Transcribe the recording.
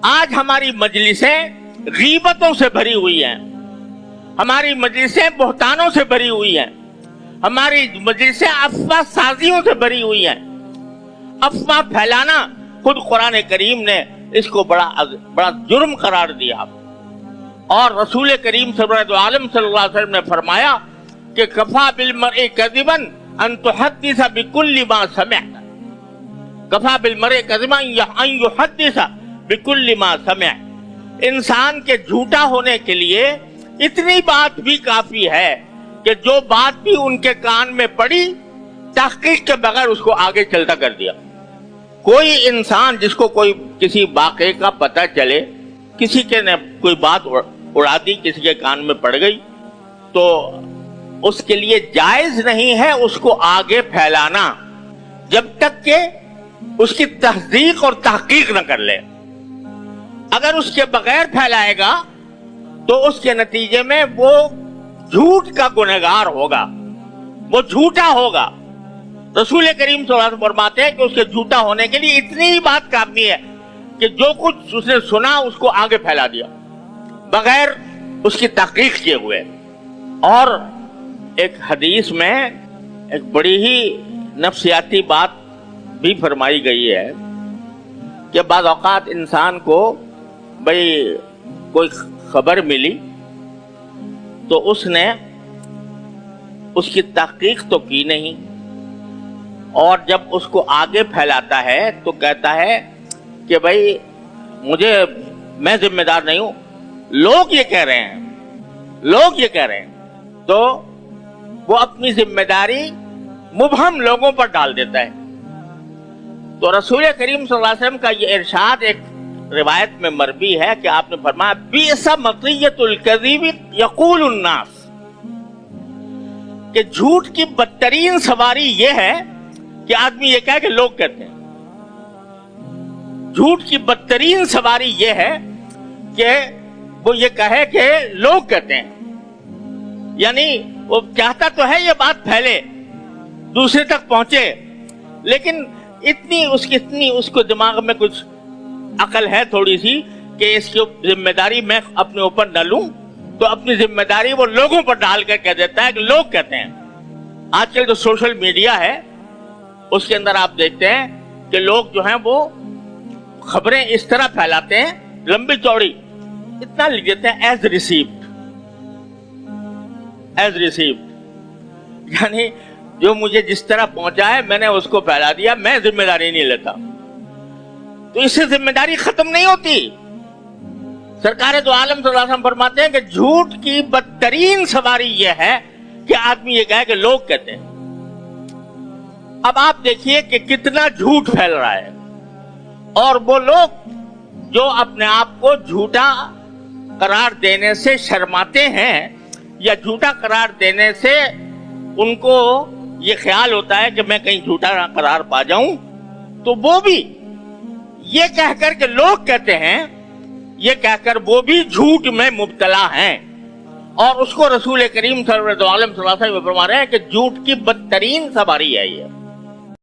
आज हमारी मजलिसें गीबतों से भरी हुई हैं, हमारी मजलिसें बहतानों से भरी हुई हैं, हमारी मजलिसें अफवाह साजियों से भरी हुई हैं। अफवाह फैलाना खुद कुरान करीम ने इसको बड़ा जुर्म करार दिया। और रसूल करीम सल्लल्लाहु अलैहि वसल्लम ने फरमाया कि कफा बिल मरइ कज़िबन अन तुहद्दिस बिकुल्लि मा समिअ, कफा बिल मरइ कज़िबन अन युहद्दिस बिकुल्लि मा समिअ। इंसान के झूठा होने के लिए इतनी बात भी काफी है कि जो बात भी उनके कान में पड़ी तहकीक के बगैर उसको आगे चलता कर दिया। कोई इंसान जिसको कोई किसी वाक़े का पता चले, किसी के ने कोई बात उड़ा दी, किसी के कान में पड़ गई, तो उसके लिए जायज नहीं है उसको आगे फैलाना जब तक के उसकी तहकीक और तहकीक न कर ले। अगर उसके बगैर फैलाएगा तो उसके नतीजे में वो झूठ का गुनहगार होगा, वो झूठा होगा। रसूल करीम सल्लल्लाहु अलैहि वसल्लम फरमाते हैं कि उसके झूठा होने के लिए इतनी ही बात काफी है कि जो कुछ उसने सुना उसको आगे फैला दिया बगैर उसकी तहकीक किए हुए। और एक हदीस में एक बड़ी ही नफ्सियाती बात भी फरमाई गई है कि बाज़ औक़ात इंसान को भाई कोई खबर मिली तो उसने उसकी तहकीक तो की नहीं, और जब उसको आगे फैलाता है तो कहता है कि भाई मैं जिम्मेदार नहीं हूं, लोग ये कह रहे हैं, लोग ये कह रहे हैं। तो वो अपनी जिम्मेदारी मुबहम लोगों पर डाल देता है। तो रसूल करीम सल्लल्लाहु अलैहि वसल्लम का ये इरशाद एक रिवायत में मरवी है कि आपने फरमाया बिअसा मतियतुल कज़िब यक़ूलुन नास, कि झूठ की बदतरीन सवारी ये है कि आदमी ये कहे कि लोग कहते हैं। झूठ की बदतरीन सवारी ये है कि वो ये कहे कि लोग कहते हैं, यानी वो चाहता तो है ये बात फैले, दूसरे तक पहुंचे, लेकिन इतनी उसको दिमाग में कुछ अकल है थोड़ी सी कि इसकी जिम्मेदारी मैं अपने ऊपर न लूं, तो अपनी जिम्मेदारी वो लोगों पर डाल कर कह देता है कि लोग कहते हैं। आजकल जो सोशल मीडिया है उसके अंदर आप देखते हैं कि लोग जो हैं वो खबरें इस तरह फैलाते हैं, लंबी चौड़ी इतना लिख देते हैं एज रिसीव्ड, यानी जो मुझे जिस तरह पहुंचा है मैंने उसको फैला दिया, मैं जिम्मेदारी नहीं लेता। तो इससे जिम्मेदारी खत्म नहीं होती। सरकार दो आलम सल्लल्लाहु अलैहि वसल्लम फरमाते हैं कि झूठ की बदतरीन सवारी यह है कि आदमी ये कहे कि लोग कहते हैं। अब आप देखिए कि कितना झूठ फैल रहा है, और वो लोग जो अपने आप को झूठा करार देने से शर्माते हैं या झूठा करार देने से उनको ये ख्याल होता है कि मैं कहीं झूठा ना करार पा जाऊं, तो वो भी ये कहकर के लोग कहते हैं, ये कहकर वो भी झूठ में मुब्तला हैं। और उसको रसूल करीम सल्लल्लाहु अलैहि वसल्लम फरमा रहे हैं कि झूठ की बदतरीन सवारी है ये।